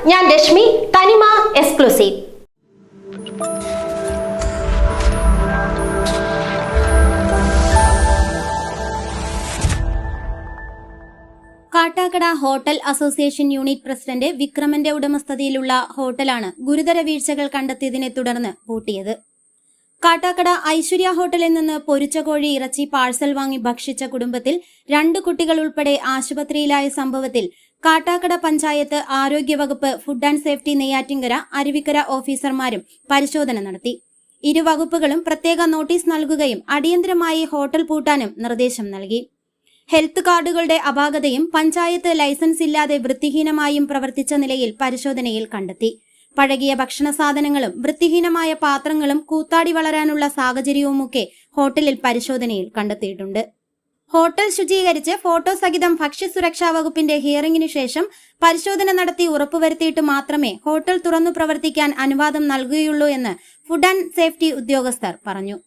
ഞാൻ Rashmi, Thanima exclusive. Kattakada hotel association unit president വിക്രമന്റെ ഉടമസ്ഥതയിലുള്ള ഹോട്ടലാണ് ഗുരുതര വീഴ്ചകൾ കണ്ടെത്തിയതിനെ തുടർന്ന് പൂട്ടിയത്. കാട്ടാക്കട ഐശ്വര്യ ഹോട്ടലിൽ നിന്ന് പൊരിച്ച കോഴി ഇറച്ചി പാഴ്സൽ വാങ്ങി ഭക്ഷിച്ച കുടുംബത്തിൽ 2 കുട്ടികൾ ഉൾപ്പെടെ ആശുപത്രിയിലായ സംഭവത്തിൽ കാട്ടാക്കട പഞ്ചായത്ത് ആരോഗ്യവകുപ്പ്, food and safety Neyyattinkara, Aruvikkara ഓഫീസർമാരും പരിശോധന നടത്തി. ഇരു വകുപ്പുകളും പ്രത്യേക നോട്ടീസ് നൽകുകയും അടിയന്തരമായി ഹോട്ടൽ പൂട്ടാനും നിർദ്ദേശം നൽകി. ഹെൽത്ത് കാർഡുകളുടെ അപാകതയും പഞ്ചായത്ത് ലൈസൻസ് ഇല്ലാതെ വൃത്തിഹീനമായും പ്രവർത്തിച്ച നിലയിൽ പരിശോധനയിൽ കണ്ടെത്തി. പഴകിയ ഭക്ഷണ സാധനങ്ങളും വൃത്തിഹീനമായ പാത്രങ്ങളും കൂത്താടി വളരാനുള്ള സാഹചര്യവുമൊക്കെ ഹോട്ടലിൽ പരിശോധനയിൽ കണ്ടെത്തിയിട്ടുണ്ട്. ഹോട്ടൽ ശുചീകരിച്ച് ഫോട്ടോ സഹിതം ഭക്ഷ്യസുരക്ഷാ വകുപ്പിന്റെ ഹിയറിംഗിനു ശേഷം പരിശോധന നടത്തി ഉറപ്പുവരുത്തിയിട്ട് മാത്രമേ ഹോട്ടൽ തുറന്നു പ്രവർത്തിക്കാൻ അനുവാദം നൽകുകയുള്ളൂ എന്ന് ഫുഡ് ആൻഡ് സേഫ്റ്റി ഉദ്യോഗസ്ഥർ പറഞ്ഞു.